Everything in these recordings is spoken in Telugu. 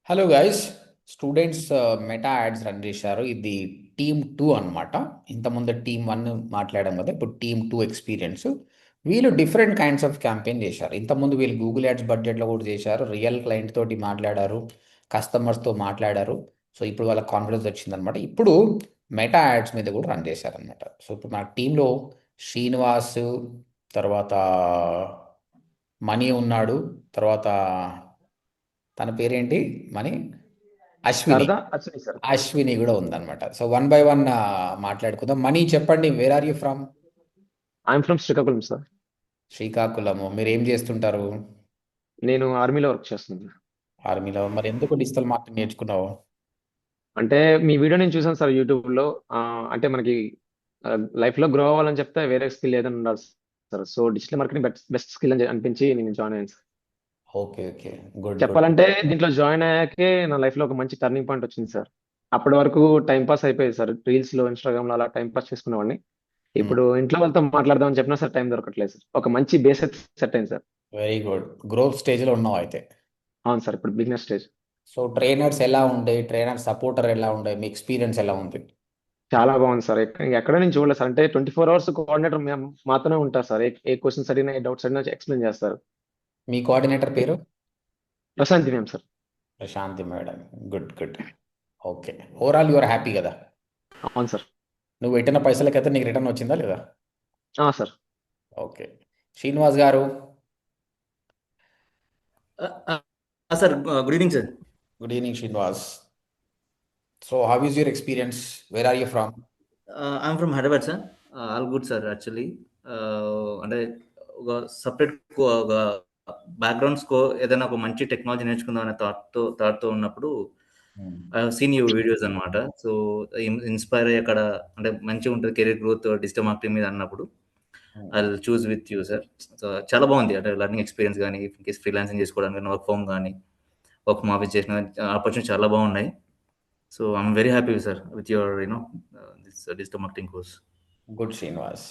Hello guys, students meta ads run చేశారు. ఇది టీమ్ 2 అనమాట. ఇంతకుముందు టీమ్ 1 మాట్లాడాం కదా, ఇప్పుడు టీమ్ 2 ఎక్స్పీరియన్స్. వీళ్ళు డిఫరెంట్ కైండ్స్ ఆఫ్ క్యాంపెయిన్ చేశారు. ఇంతకుముందు వీళ్ళు గూగుల్ యాడ్స్ బడ్జెట్లో కూడా చేశారు, రియల్ క్లయింట్ తోటి మాట్లాడారు, కస్టమర్స్తో మాట్లాడారు. సో ఇప్పుడు వాళ్ళ కాన్ఫిడెన్స్ వచ్చిందనమాట. ఇప్పుడు మెటా యాడ్స్ మీద కూడా రన్ చేశారనమాట. సో ఇప్పుడు మన టీంలో శ్రీనివాస్, తర్వాత మనీ ఉన్నాడు, తర్వాత తన పేరేంటి, మనీ, అశ్విని. శారదా అశ్విని సార్. అశ్విని కూడా ఉందన్నమాట. సో వన్ బై వన్ మాట్లాడుకుందాం. మనీ చెప్పండి, where are you from? I'm from Srikakulam sir. Srikakulam. మీరు ఏం చేస్తుంటారు? నేను ఆర్మీలో వర్క్ చేస్తున్నాను. ఆర్మీలో. మరి ఎందుకు డిజిటల్ మార్కెటింగ్ నేర్చుకున్నావు? అంటే మీ వీడియో నేను చూసాను సార్ యూట్యూబ్లో. అంటే మనకి లైఫ్ లో గ్రో అవ్వాలని చెప్తే వేరే స్కిల్ ఏదైనా ఉండాలి sir. So digital marketing best skill అని అనిపించి నేను జాయిన్ అయ్యాను sir. Okay okay, good good. చెప్పాలంటే దీంట్లో జాయిన్ అయ్యాకే నా లైఫ్ లో ఒక మంచి టర్నింగ్ పాయింట్ వచ్చింది సార్. అప్పటి వరకు టైం పాస్ అయిపోయేది సార్, రీల్స్ లో ఇన్స్టాగ్రామ్ లో అలా టైం పాస్ చేసుకునేవాడిని. ఇప్పుడు ఇంట్లో వాళ్ళతో మాట్లాడదామని చెప్పినా సార్ టైం దొరకట్లేదు సార్. ఒక మంచి బేస్ అయితే సెట్ అయింది సార్. Very good. గ్రోత్ స్టేజ్లో ఉన్నావు అయితే. అవును సార్, ఇప్పుడు బిజినెస్ స్టేజ్. సో ట్రైనర్స్ ఎలా ఉండే, ట్రైనర్ సపోర్టర్ ఎలా ఉండే, మీ ఎక్స్పీరియన్స్ ఎలా ఉంది? చాలా బాగుంది సార్. ఎక్కడ నుంచి చూడలేదు సార్. అంటే 24 hours కోఆర్డినేటర్ మాత్రమే ఉంటారు సార్. ఏ క్వశ్చన్స్ అడిగినా, ఏ డౌట్స్ అడిగినా ఎక్స్ప్లెయిన్ చేస్తారు. మీ కోఆర్డినేటర్ పేరు? Prashanti ma'am sir. Prashanti madam. Good good. Okay, overall your happy కదా? అవును సార్. నువ్వు పెట్టిన పైసలకైతే నీకు రిటర్న్ వచ్చిందా లేదా? సార్. ఓకే. శ్రీనివాస్ గారు. Sir, good evening sir. Good evening Srinivas. So how is your experience? Where are you from? I'm from Hyderabad sir. All good sir. Actually అంటే ఒక సపరేట్ ఒక బ్యాక్గ్రౌండ్ ఏదైనా ఒక మంచి టెక్నాలజీ నేర్చుకుందాం అనే థాట్తో ఉన్నప్పుడు సీన్ యూ వీడియోస్ అనమాట. సో ఇన్స్పైర్ అయ్యి అక్కడ అంటే మంచిగా ఉంటుంది కెరీర్ గ్రోత్ డిజిటల్ మార్కెటింగ్ మీద అన్నప్పుడు I choose with you sir. So చాలా బాగుంది. అంటే లర్నింగ్ ఎక్స్పీరియన్స్ కానీ, ఇన్కేస్ ఫ్రీలాన్సింగ్ చేసుకోవడానికి కానీ, వర్క్ ఫ్రమ్ కానీ, వర్క్ ఫ్రమ్ ఆఫీస్ చేసిన ఆపర్చునిటీ చాలా బాగున్నాయి. So I'm very happy, sir, with your this digital marketing course. Good Srinivas.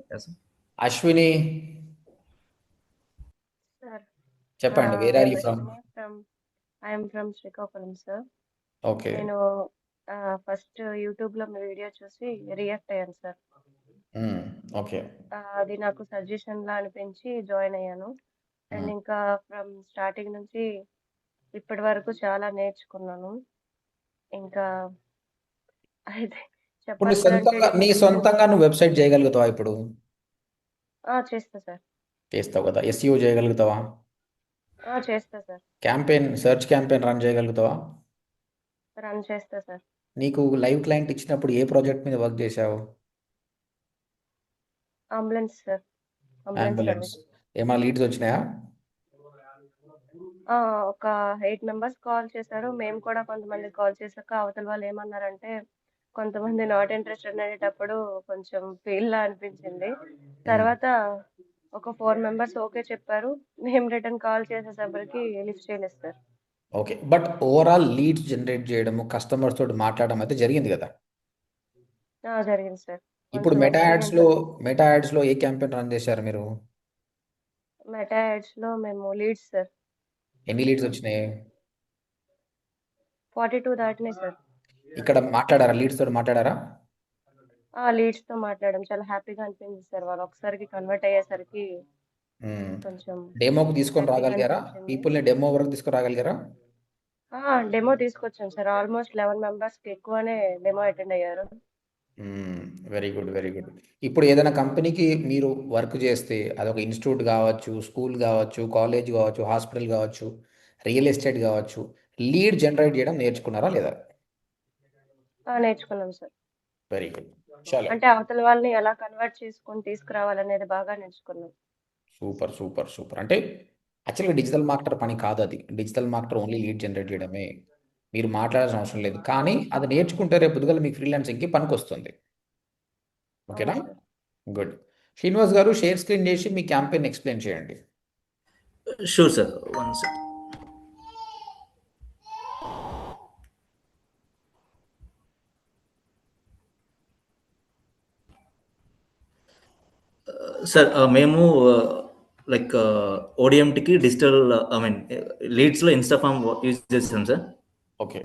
Yes, sir. Ashwini sir, చెప్పండి, where are you from? I'm from Srikakulam sir. Okay. నేను ఫస్ట్ యూట్యూబ్లో మీ వీడియో చూసి రియాక్ట్ అయ్యాను సార్. ఓకే. అది నాకు సజెషన్ లా అనిపించి జాయిన్ అయ్యాను. అండ్ ఇంకా ఫ్రమ్ స్టార్టింగ్ నుంచి ఇప్పటి వరకు చాలా నేర్చుకున్నాను. ఇంకా అయితే ఇప్పుడు నీ చెప్పాలంటే సొంతంగా సొంతంగా నువ్వు వెబ్సైట్ చేయగలుగుతావా ఇప్పుడు? చేస్తా సార్. చేస్తావు కదా. ఎస్ఈఓ చేయగలుగుతావా? చేస్తా sir. Campaign, search campaign run చేయగలుగుతావా? రన్ చేస్తా సార్. నీకు లైవ్ క్లయింట్ ఇచ్చినప్పుడు ఏ ప్రాజెక్ట్ మీద వర్క్ చేశావు? Ambulance sir. Ambulance ambulance. Service. ఏమైనా లీడ్స్ వచ్చినాయా? ఒక 8 మెంబర్స్ కాల్ చేశారు. మేము కూడా కొంతమంది కాల్ చేశాక అవతల వాళ్ళు ఏమన్నారంటే, కొంతమంది నాట్ ఇంట్రెస్టెడ్ అనేటప్పుడు కొంచెం ఫీల్‌లా అనిపించింది. తర్వాత ఒక 4 మెంబర్స్ ఓకే చెప్పారు. మేము రిటర్న్ కాల్ చేసేసరికి లిఫ్ట్ చేయలేదు sir. Okay. But overall leads generate చేయడము, కస్టమర్స్ తోటి మాట్లాడడం అయితే జరిగింది కదా? జరిగింది సార్. ఇప్పుడు కొంచెం ఎక్స్పీరియన్స్ మెటా యాడ్స్లో ఏ క్యాంపెయిన్ రన్ చేశారు మీరు? మెటా యాడ్స్‌లో మేము లీడ్స్ సార్. ఎన్ని లీడ్స్ వచ్చినాయి? 42 దాటినాయి సార్. ఇక్కడ మాట్లాడారా, లీడ్స్ తోటి మాట్లాడారా? లీడ్స్‌తో మాట్లాడాం. చాలా హ్యాపీగా అనిపించింది సార్. వాళ్ళు ఒకసారికి కన్వర్ట్ అయ్యేసరికి కొంచెం డెమోకి తీసుకొని హ్యాపీగా రాగలిగారా? అనిపించింది. పీపుల్ని డెమో వరకు తీసుకురాగలిగారా? డెమో తీసుకొచ్చాం సార్. ఆల్మోస్ట్ 11 మెంబర్స్‌కి ఎక్కువనే డెమో అటెండ్ అయ్యారు. Very good, very good. ఇప్పుడు ఏదైనా కంపెనీకి మీరు వర్క్ చేస్తే, అదొక ఇన్స్టిట్యూట్ కావచ్చు, స్కూల్ కావచ్చు, కాలేజ్ కావచ్చు, హాస్పిటల్ కావచ్చు, రియల్ ఎస్టేట్ కావచ్చు, లీడ్ జనరేట్ చేయడం నేర్చుకున్నారా లేదా? నేర్చుకున్నాం సార్. Very good. చాలా అంటే అవతల వాళ్ళని ఎలా కన్వర్ట్ చేసుకొని తీసుకురావాలనేది బాగా నేర్చుకున్నాం. Super super super. అంటే యాక్చువల్గా డిజిటల్ మార్కెటర్ పని కాదు అది. Digital marketer only lead generate చేయడమే. మీరు మాట్లాడాల్సిన అవసరం లేదు, కానీ అది నేర్చుకుంటే రేపు పొద్దుగాల మీకు ఫ్రీలాన్సింగ్కి పనికి వస్తుంది. ఓకేనా? అవును సార్. గుడ్. శ్రీనివాస్ గారు, షేర్ స్క్రీన్ చేసి మీ క్యాంపెయిన్ ఎక్స్ప్లెయిన్ చేయండి. Sure, sir. One sec. Sir, మేము లైక్ ఓడిఎంటికి డిజిటల్ ఐ మీన్ లీడ్స్లో ఇన్స్టాఫామ్ యూజ్ చేస్తాం sir. Okay,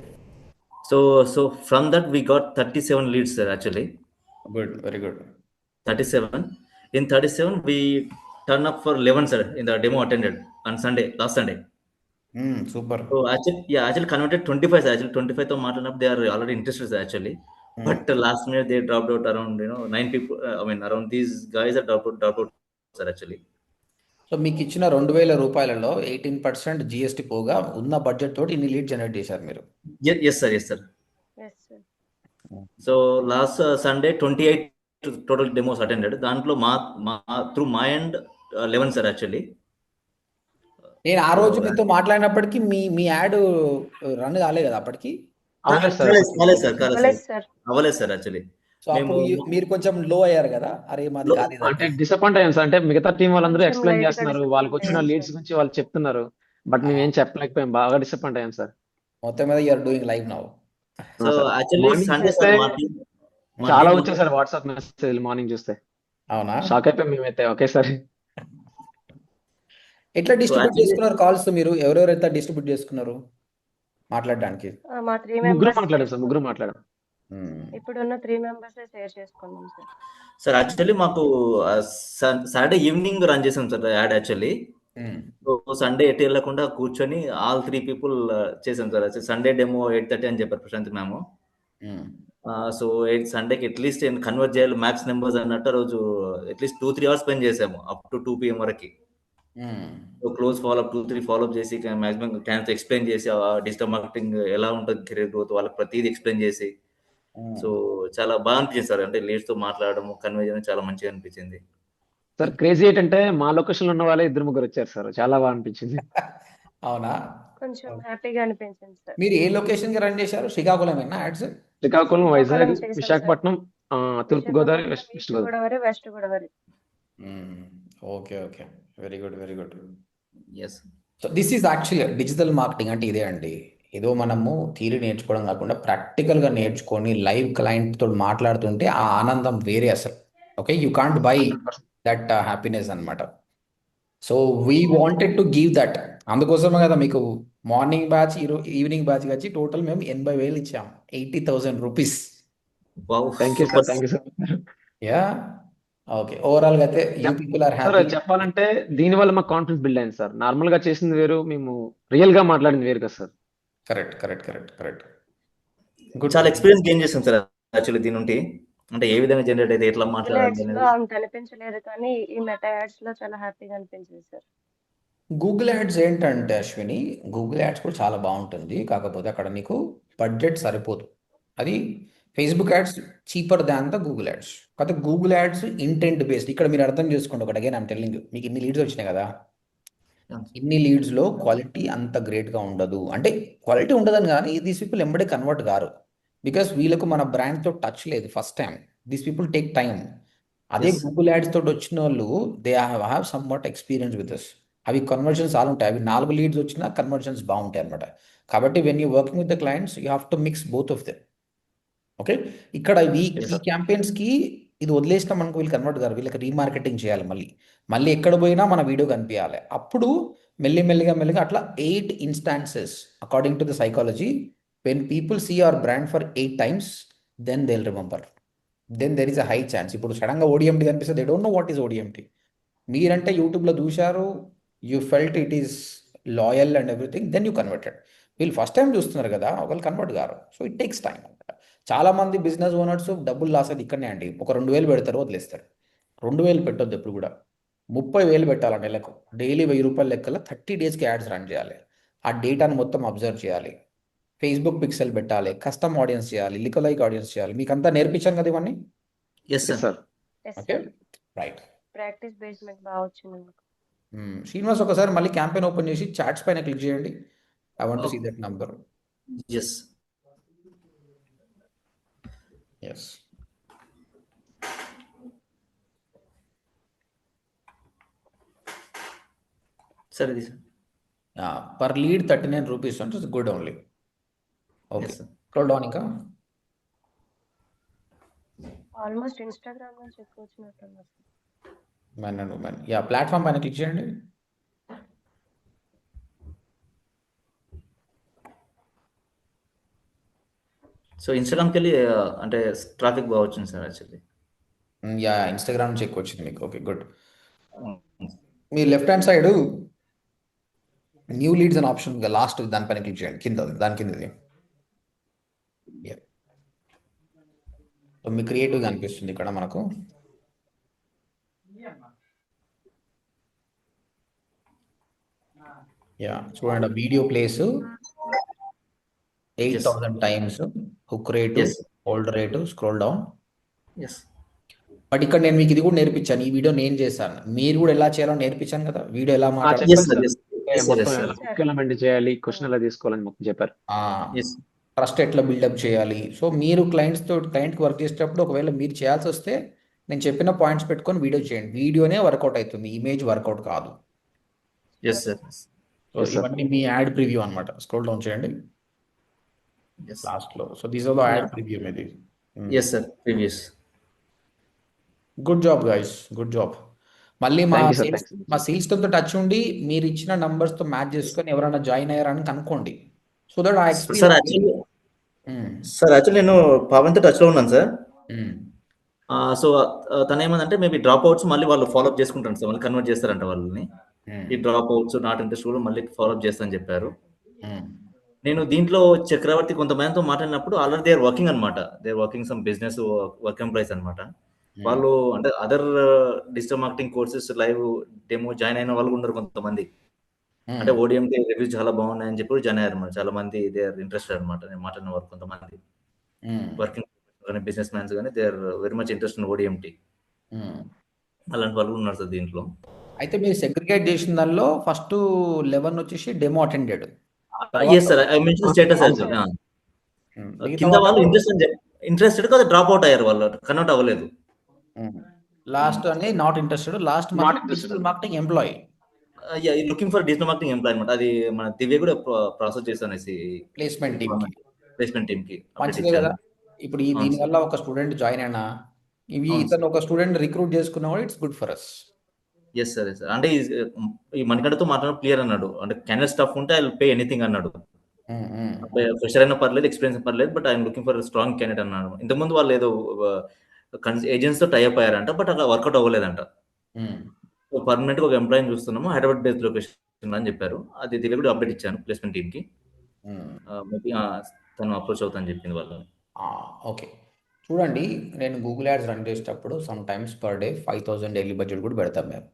So from that we got 37 leads, sir, actually. Good, very good. 37. In 37, we turn up for 11, sir, in the demo attended on Sunday, last Sunday. Super. So actually converted 25, sir. Actually 25 to Martin up, they are already interested, sir, actually. But last minute they dropped out around, 9 people. I mean, around these guys are dropped out, sir, actually. So మీకు ఇచ్చిన 2,000 రూపాయలలో 18% జిఎస్టీ పోగా ఉన్న బడ్జెట్ తోటి ఇన్ని లీడ్ జనరేట్ చేశారు మీరు. Yes, sir, yes, sir. Yes sir. So last Sunday, 28 total demos attended. Dantlo through my end, 11, sir, actually. నేను ఆ రోజు So మీతో మాట్లాడినప్పటికీ మీ మీ యాడ్ రన్ కాలే కదా అప్పటికి. అవునా సార్? కాలేదు సార్, అవ్వలేదు సార్. అవ్వలేదు సార్, యాక్చువల్లీ. సో అప్పుడు మీరు కొంచెం లో అయ్యారు కదా, అరే మాది కాదు అంటే డిసప్పాయింట్ అయ్యాం సార్. అంటే మిగతా టీం వాళ్ళందరూ కొంచెం ఎక్స్ప్లెయిన్ లైట్గా చేస్తున్నారు, డిసప్పాయింట్ వాళ్ళకి వచ్చిన అయ్యాం లీడ్స్ సార్. గురించి వాళ్ళు చెప్తున్నారు, బట్ మేమేం చెప్పలేకపోయాం. బాగా డిసప్పాయింట్ అయ్యాం సార్. మొత్తం మీద you're doing live now. So sir actually morning Sunday చూస్తే సార్ మా చాలా team వచ్చాయి సార్ వాట్సాప్ మెసేజ్. మార్నింగ్ చూస్తే అవునా? షాక్ అయిపోయాం మేమైతే ఒకేసారి. ఎట్లా డిస్ట్రిబ్యూట్ actually చేసుకున్నారు కాల్స్ మీరు? ఎవరెవరైతే డిస్ట్రిబ్యూట్ చేసుకున్నారు మాట్లాడడానికి? మా 3 ముగ్గురు మెంబర్స్ మాట్లాడాం సార్, ముగ్గురు మాట్లాడాం. ఇప్పుడున్న 3 మెంబర్స్ షేర్ చేసుకున్నాం సార్. సార్ యాక్చువల్లీ మాకు సాటర్డే ఈవినింగ్ రన్ చేసాం sir ad, actually. So Sunday ఎటు వెళ్ళకుండా కూర్చొని ఆల్ 3 people చేసాం సార్. సండే డెమో 8:30 అని చెప్పారు ప్రశాంత్ మ్యామ్. సో సండేకి అట్లీస్ట్ కన్వర్ట్ చేయాలి మ్యాక్స్ నెంబర్స్ అన్నట్టు రోజు అట్లీస్ట్ 2-3 hours స్పెండ్ చేసాము అప్ టు 2 PM వరకు. సో క్లోజ్ ఫాలోఅప్ 2-3 ఫాలోఅప్ చేసి మాక్సిమం క్లయింట్స్ ఎక్స్ప్లెయిన్ చేసి డిజిటల్ మార్కెటింగ్ ఎలా ఉంటుంది, కెరీర్ గ్రోత్, వాళ్ళకి ప్రతిదీ ఎక్స్ప్లెయిన్ చేసి. సో చాలా బాగా అనిపించింది సార్. అంటే లీడ్స్ తో మాట్లాడడం, కన్వే చేయడం చాలా మంచిగా అనిపించింది. సార్ క్రేజీ ఏంటంటే మా లొకేషన్ లో ఉన్న వాళ్ళే 2-3 వచ్చారు సార్. చాలా బాగా అనిపించింది. అవునా? కొంచెం హ్యాపీగా అనిపించింది సార్. మీరు ఏ లొకేషన్ కి రన్ చేశారు? శ్రీకాకుళమేనా యాడ్స్? శ్రీకాకుళం, వైజాగ్, శ్రీకాకుళం చేశాం సార్. విశాఖపట్నం, తూర్పు Godavari, Visakhapatnam, west east Godavari. Godavari, west Godavari. Okay, okay, very good, very good. Yes so this is actually digital marketing అంటే ఇదే అండి. ఏదో మనము థియరీ నేర్చుకోవడం కాకుండా ప్రాక్టికల్గా నేర్చుకొని లైవ్ క్లయింట్ తోటి మాట్లాడుతుంటే ఆ ఆనందం వేరే అసలు. Okay, you can't buy 100%. That happiness అనమాట. So we wanted to give that. అందుకోసమే కదా మీకు మార్నింగ్ బ్యాచ్, ఈవినింగ్ బ్యాచ్ వచ్చి టోటల్ మేము 80,000 ఇచ్చాం. 80,000 rupees. Wow, thank you sir, thank you sir. Yeah, okay. Overall గా అయితే you people are sir happy. చెప్పాలంటే దీని వల్ల మాకు కాన్ఫిడెన్స్ బిల్డ్ అయింది సార్. నార్మల్ గా చేసింది వేరు, మేము రియల్ గా మాట్లాడింది వేరు కదా సార్. Correct, correct, correct, correct. Good. చాలా ఎక్స్పీరియన్స్ గెయిన్ చేసాం సార్ యాక్చువల్లీ దీని నుండి. అంటే ఏ విధంగా జనరేట్ అయితే ఎట్లా గూగుల్ మాట్లాడాలి యాడ్స్ లో అనేది. అంత అనిపించలేదు, కానీ ఈ మెటా యాడ్స్ లో చాలా హ్యాపీగా అనిపించింది సార్. గూగుల్ యాడ్స్ ఏంటంటే అశ్విని, గూగుల్ యాడ్స్ కూడా చాలా బాగుంటుంది. కాకపోతే అక్కడ నీకు బడ్జెట్ సరిపోదు. అది Facebook ads cheaper than the Google ads. కాకపోతే గూగుల్ యాడ్స్ ఇంటెంట్ బేస్డ్. ఇక్కడ మీరు అర్థం చేసుకోండి ఒకటి, అగైన్ ఐమ్ టెల్లింగ్ యూ, మీకు ఇన్ని లీడ్స్ వచ్చినాయి కదా, ఇన్ని లీడ్స్లో క్వాలిటీ అంత గ్రేట్గా ఉండదు. అంటే క్వాలిటీ ఉండదని కానీ దీస్ పీపుల్ ఎంబడే కన్వర్ట్ కారు. బికాస్ వీళ్ళకు మన బ్రాండ్తో టచ్ లేదు first time. These people take time. అదే Yes. గూగుల్ యాడ్స్ తోటి వచ్చిన వాళ్ళు they have some what experience with this. అవి కన్వర్షన్స్ చాలా ఉంటాయి. అవి 4 లీడ్స్ వచ్చినా కన్వర్షన్స్ బాగుంటాయి అనమాట. కాబట్టి when you working with the clients you have to mix both of them. Okay, ఇక్కడ ఈ Yes, sir. క్యాంపెయిన్స్కి ఇది వదిలేసినాం మనకు వీళ్ళు కన్వర్ట్ కాదు. వీళ్ళకి రీమార్కెటింగ్ చేయాలి. మళ్ళీ ఎక్కడ పోయినా మన వీడియో కనిపించాలి. అప్పుడు మెల్లిగా అట్లా 8 instances according to the psychology. When people see our brand for 8 times then they will remember. Then there is a high chance. ఇప్పుడు సడన్గా ఓడిఎంటీ కనిపిస్తే they don't know what is ODMT. మీరంటే యూట్యూబ్లో చూశారు, you felt it is loyal and everything, then you converted. వీళ్ళు ఫస్ట్ టైం చూస్తున్నారు కదా, ఒకళ్ళు కన్వర్ట్ కారు. సో ఇట్ టేక్స్ టైం అనమాట. చాలామంది బిజినెస్ ఓనర్స్ డబ్బులు లాస్ అది ఇక్కడనే అండి. ఒక 2,000 పెడతారు, వదిలేస్తారు. 2,000 పెట్టొద్దు ఎప్పుడు కూడా. 30,000 పెట్టాలి నెలకు. డైలీ 1,000 రూపాయల లెక్కల 30 daysకి యాడ్స్ రన్ చేయాలి. ఆ డేటాను మొత్తం అబ్జర్వ్ చేయాలి. ఫేస్బుక్ పిక్సెల్ పెట్టాలి, కస్టమ్ ఆడియన్స్ చేయాలి, లికలైక్ ఆడియన్స్ చేయాలి. మీకు అంతా నేర్పించాను కదా ఇవన్నీ. ఎస్ Yes, సార్. sir. Yes okay, sir. Right. Practice basement బాగా వచ్చింది నాకు. శ్రీనివాస్ ఒకసారి మళ్ళీ క్యాంపెయిన్ ఓపెన్ చేసి చాట్స్ పైన క్లిక్ చేయండి. I want to see that number. Yes yes, sir ఇది సార్. పర్ లీడ్ 39 రూపీస్ అంటే good only. Okay, yes sir. Scroll down ఇంకా. ఆల్మోస్ట్ ఇన్స్టాగ్రామ్ నుంచి ఎక్కువ వచ్చినట్టున్నారు sir. Men and women, yeah, platform పైన క్లిక్ చేయండి. సో ఇన్స్టాగ్రామ్కి వెళ్ళి అంటే ట్రాఫిక్ బాగా వచ్చింది సార్ యాక్చువల్లీ. యా, ఇన్స్టాగ్రామ్ నుంచి ఎక్కువ వచ్చింది మీకు. Okay, good. మీ left hand side new leads అనే ఆప్షన్ లాస్ట్ దానిపైన క్లిక్ చేయండి, కింద దాని కిందది. Yeah. సో మీ క్రియేటివ్గా అనిపిస్తుంది ఇక్కడ మనకు. యా, చూడండి video plays 8,000 times, hook rate, yes hold rate, scroll down. Yes but ఇక్కడ నేను మీకు ఇది కూడా నేర్పించాను, ఈ వీడియో నేను చేశాను, మీరు కూడా ఎలా చేయాలో నేర్పించాను కదా, వీడియో ఎలా మాట్లాడాలి. ఎస్ చెప్పండి సార్ సార్. ఎస్ మొత్తం ఎస్ ఎలా హుక్ ఎలా మెంట్ చేయాలి, క్వశ్చన్ ఎలా తీసుకోవాలని మొత్తం చెప్పారు. ఎస్ ట్రస్ట్ ఎట్లా బిల్డప్ చేయాలి. సో మీరు క్లయింట్కి వర్క్ చేసేటప్పుడు ఒకవేళ మీరు చేయాల్సి వస్తే నేను చెప్పిన పాయింట్స్ పెట్టుకొని వీడియో చేయండి. వీడియోనే వర్కౌట్ అవుతుంది, ఇమేజ్ వర్కౌట్ కాదు. Yes sir so Yes, sir. ఇవన్నీ మీ యాడ్ ప్రివ్యూ అనమాట. స్క్రోల్ డౌన్ చేయండి ఎస్ లాస్ట్లో. So these are the ad preview మీది. Yes sir previous. Good job guys, good job. మళ్ళీ మా Thank you, sir. Sales Thanks. మా సేల్స్ తో టచ్ ఉండి మీరు ఇచ్చిన నంబర్స్తో మ్యాచ్ చేసుకొని ఎవరైనా జాయిన్ అయ్యారని కనుక్కోండి. సో దట్ ఆ సార్ ఎక్స్పీరియన్స్. యాక్చువల్లీ నేను పవన్తో టచ్లో ఉన్నాను సార్. సో తను ఏమందంటే మేబీ డ్రాప్ అవుట్స్ మళ్ళీ వాళ్ళు ఫాలోఅప్ చేసుకుంటారు సార్, మళ్ళీ కన్వర్ట్ చేస్తారంట వాళ్ళని. ఈ డ్రాప్ అవుట్స్ నాట్ ఇంట్రెస్ట్ కూడా మళ్ళీ ఫాలోఅప్ చేస్తానని చెప్పారు. నేను దీంట్లో చక్రవర్తి కొంతమందితో మాట్లాడినప్పుడు ఆల్రెడీ దే ఆర్ వర్కింగ్ అనమాట, they are working some business work employees అనమాట. వాళ్ళు అంటే other digital marketing courses live demo join అయిన వాళ్ళు ఉన్నారు కొంతమంది. అంటే ఓడిఎంటీ రివ్యూస్ చాలా బాగున్నాయని చెప్పి జాయిన్ అయ్యారు అనమాట. చాలా మంది దే ఆర్ ఇంట్రెస్టెడ్ అనమాట. నేను మాట్లాడిన వారు కొంతమంది వర్కింగ్ కానీ బిజినెస్ మ్యాన్స్ కానీ they are very much interest in ODMT. అలాంటి వాళ్ళు ఉన్నారు సార్ దీంట్లో. అయితే మీరు సెగ్రిగేట్ చేసిన దానిలో ఫస్ట్ 11 వచ్చేసి demo attended. Yes sir, I mention status కింద వాళ్ళు ఇంట్రెస్టెడ్ కదా డ్రాప్ అవుట్ అయ్యారు, వాళ్ళు కన్వర్ట్ అవ్వలేదు. లాస్ట్ అని నాట్ ఇంట్రెస్టెడ్, లాస్ట్ Not మాత్రం interested. Digital marketing employee. Looking for digital marketing employ అనమాట. అది మన దివ్య కూడా ప్రాసెస్ చేస్తాను ప్లేస్మెంట్ టీమ్కి. ప్లేస్మెంట్ టీమ్ కి మంచిదే కదా. ఇప్పుడు అవును దీనివల్ల ఒక స్టూడెంట్ జాయిన్ అయినా అవును ఇతను ఒక స్టూడెంట్ రిక్రూట్ చేసుకున్నా కూడా it's good for us. Yes sir అంటే ఈ మణికంఠతో మాట్లాడడం క్లియర్ అన్నాడు, అంటే క్యానల్ స్టాఫ్ ఉంటే ఐ విల్ పే ఎనీథింగ్ అన్నాడు. ఫ్రెషర్ అయినా పర్లేదు, ఎక్స్పీరియన్స్ పర్లేదు, but I'm looking for strong candidate అన్నాడు. ఇంతకుముందు వాళ్ళు ఏదో ఏజెంట్స్ తో టైఅప్ అయ్యారంట, బట్ అలా వర్కౌట్ అవ్వలేదంట. పర్మనెంట్ గా ఒక ఎంప్లాయీని చూస్తున్నాము, హైదరాబాద్ బేస్డ్ లొకేషన్ అని చెప్పారు. అది దివ్య కూడా అప్డేట్ ఇచ్చాను ప్లేస్మెంట్ టీమ్ కి. మేబీ తను అప్రోచ్ అవుతాను చెప్పింది వాళ్ళు. ఓకే, చూడండి నేను గూగుల్ యాడ్స్ రన్ చేసేటప్పుడు some times per day 5,000 daily budget కూడా పెడతాం మేము.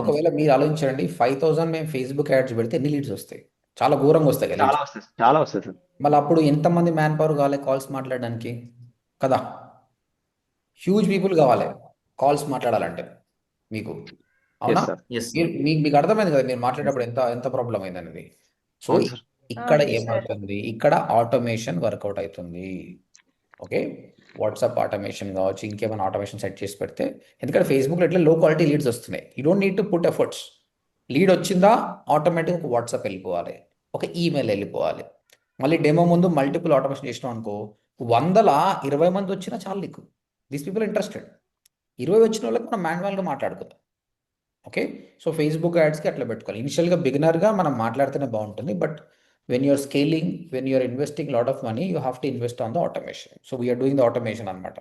ఒకవేళ మీరు ఆలోచించండి 5,000 మేము ఫేస్బుక్ యాడ్స్ పెడితే ఎన్ని లీడ్స్ వస్తాయి? చాలా ఘోరంగా వస్తాయి కదా చాలా leads. వస్తాయి, చాలా వస్తాయి సార్. మళ్ళీ అప్పుడు ఎంతమంది మ్యాన్ పవర్ కావాలి కాల్స్ మాట్లాడడానికి కదా? హ్యూజ్ పీపుల్ కావాలి కాల్స్ మాట్లాడాలంటే మీకు, అవునా? Yes, sir. ఎస్ మీకు అర్థమైంది కదా మీరు మాట్లాడేటప్పుడు ఎంత ఎంత ప్రాబ్లం అయింది అనేది. సో అవును సార్. ఇక్కడ yes, sir. ఏమవుతుంది, ఇక్కడ ఆటోమేషన్ వర్కౌట్ అవుతుంది. ఓకే, వాట్సాప్ ఆటోమేషన్ కావచ్చు, ఇంకేమైనా ఆటోమేషన్ సెట్ చేసి పెడితే, ఎందుకంటే ఫేస్బుక్లో ఎట్లా లో క్వాలిటీ లీడ్స్ వస్తున్నాయి. You don't need to put efforts. Lead వచ్చిందా ఆటోమేటిక్గా ఒక వాట్సాప్ వెళ్ళిపోవాలి, ఒక ఈమెయిల్ వెళ్ళిపోవాలి. మళ్ళీ డెమో ముందు మల్టిపుల్ ఆటోమేషన్ చేసినాం అనుకో, 100 మంది వచ్చినా చాలు నీకు. These people interested. 20 వచ్చిన వాళ్ళకి మనం మాన్యువల్గా మాట్లాడుకుందాం. ఓకే, సో ఫేస్బుక్ యాడ్స్కి అట్లా పెట్టుకోవాలి. ఇనిషియల్గా బిగినర్గా మనం మాట్లాడితేనే బాగుంటుంది, but when you're scaling, when you're investing a lot of money, you have to invest on the automation. So we are doing the automation అనమాట.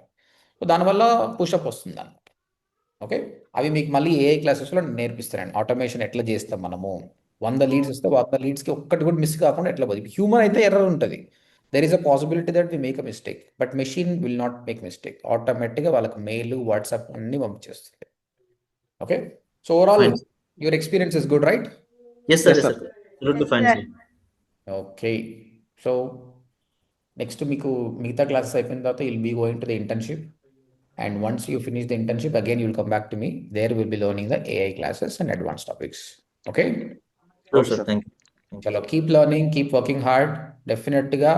సో దానివల్ల పుషప్ వస్తుంది అనమాట. ఓకే, అవి మీకు మళ్ళీ ఏఐ క్లాసెస్లో నేర్పిస్తానండి. ఆటోమేషన్ ఎట్లా చేస్తాం మనము. 100 లీడ్స్ వస్తే 100 లీడ్స్కి ఒక్కటి కూడా మిస్ కాకుండా ఎట్లా పోతుంది. హ్యూమన్ అయితే ఎర్రర్ ఉంటుంది, there is a possibility that we make a mistake, but machine will not make mistake. ఆటోమేటిక్గా వాళ్ళకి మెయిల్, వాట్సాప్ అన్ని పంపించేస్తుంది. Okay, so overall Fine. Your experience is good, right? Yes sir Yes, yes sir. Sir good fine sir. Sir. Okay, so next మీకు మిగతా క్లాసెస్ అయిపోయిన తర్వాత will be going to the internship, and once you finish the internship again you will come back to me. There will be learning the AI classes and advance topics. Okay, sure Okay, sir, sir. Thank you. చలో keep learning, keep working hard. డెఫినెట్గా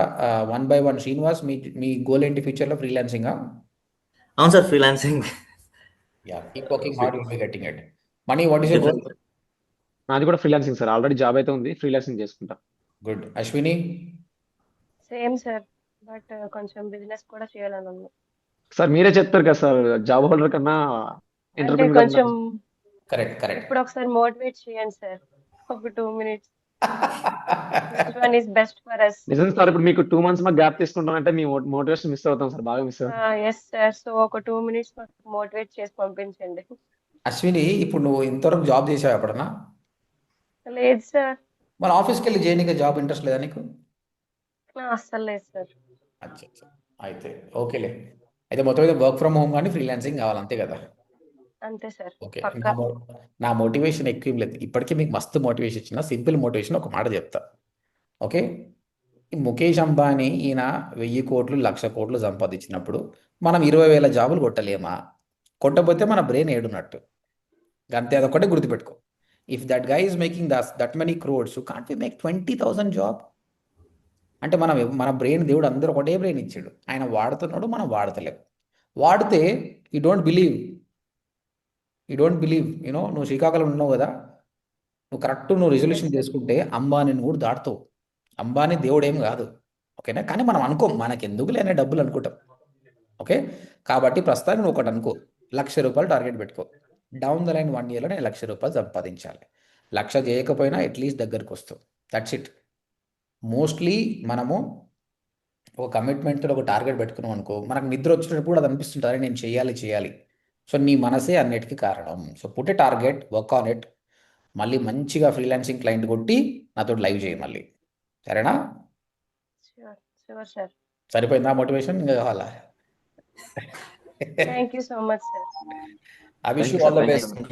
1 by 1. శ్రీనివాస్, మీ గోల్ ఏంటి ఫ్యూచర్లో? ఫ్రీలాన్సింగా? అవును sir, freelancing. Yeah, keep working hard, will be getting it. Money, what is your goal? నాది కూడా ఫ్రీలాన్సింగ్ సార్. ఆల్రెడీ జాబ్ అయితే ఉంది, ఫ్రీలాన్సింగ్ చేసుకుంటా. Good. Ashwini? Same sir, but కొంచెం బిజినెస్ కూడా చేయాలని ఉంది. సార్ మీరే చెప్తారు కదా సార్, జాబ్ హోల్డర్ కన్నా అంటే ఎంటర్ప్రెన్యూర్ కొంచెం కరెక్ట్. ఇప్పుడు ఒకసారి మోటివేట్ చేయండి సార్, ఒక 2 minutes. One is best for us. నిజం సార్, ఇప్పుడు మీకు 2 months మాకు గ్యాప్ తీసుకుంటానంటే మీ మోటివేషన్ మిస్ అవుతాం సార్, బాగా మిస్ అవుతాం. ఎస్ సార్, సో ఒక 2 minutes మాకు మోటివేట్ చేసి పంపించండి. అశ్విని, ఇప్పుడు నువ్వు ఇంతవరకు జాబ్ చేసావు ఎప్పుడన్నా? లేదు సార్, మరి ఆఫీస్కి వెళ్ళి చేయనీకి జాబ్ ఇంట్రెస్ట్ లేదా నీకు? అస్సలు లేదు సార్. అచ్చా అచ్చా. అయితే ఓకేలే. అయితే మొత్తం మీద వర్క్ ఫ్రమ్ హోమ్ కానీ ఫ్రీలాన్సింగ్ కావాలి, అంతే కదా? అంతే సార్, ఓకే. పక్కా. నా మోటివేషన్ ఎక్కువ ఏం లేదు. ఇప్పటికీ మీకు మస్తు మోటివేషన్ ఇచ్చిన, సింపుల్ మోటివేషన్ ఒక మాట చెప్తా. ఓకే. ఈ ముఖేష్ అంబానీ ఈయన 1000 కోట్లు 1,00,000 కోట్లు సంపాదించినప్పుడు మనం 20,000 జాబులు కొట్టలేమా? కొట్టకపోతే మన బ్రెయిన్ ఏడున్నట్టు. అంతే, అదొక్కటే గుర్తుపెట్టుకో. If that guy is making that many crores, can't we make 20,000 job? అంటే మన బ్రెయిన్ దేవుడు అందరూ ఒకటే బ్రెయిన్ ఇచ్చాడు. ఆయన వాడుతున్నాడు, మనం వాడతలేము. వాడితే యూ డోంట్ బిలీవ్ నువ్వు శ్రీకాకుళం ఉన్నావు కదా, నువ్వు రిజల్యూషన్ Yes, sir. చేసుకుంటే అంబానీని కూడా దాటుతావు. అంబానీ దేవుడు ఏం కాదు, ఓకేనా? కానీ మనం అనుకోం, మనకెందుకు లేని డబ్బులు అనుకుంటాం. ఓకే. కాబట్టి ప్రస్తుతానికి నువ్వు ఒకటి అనుకో, 1,00,000 రూపాయలు టార్గెట్ పెట్టుకో. డౌన్ ద లైన్ 1 yearలో నేను 1,00,000 రూపాయలు సంపాదించాలి. 1,00,000 చేయకపోయినా అట్లీస్ట్ దగ్గరకు వస్తావు. That's it. మోస్ట్లీ మనము ఒక కమిట్మెంట్తో ఒక టార్గెట్ పెట్టుకున్నాం అనుకో, మనకు నిద్ర వచ్చినప్పుడు కూడా అది అనిపిస్తుంటుంది, అరే నేను చేయాలి. సో నీ మనసే అన్నిటికీ కారణం. So put a target, work on it. మళ్ళీ మంచిగా ఫ్రీలాన్సింగ్ క్లయింట్ కొట్టి నాతో లైవ్ చేయి మళ్ళీ, సరేనా? Sure, sure, sir. సరిపోయిందా మోటివేషన్? ఇంకా కావాలా? Thank you so much, sir. I wish Thank you you, all sir. the Thank you best. so much.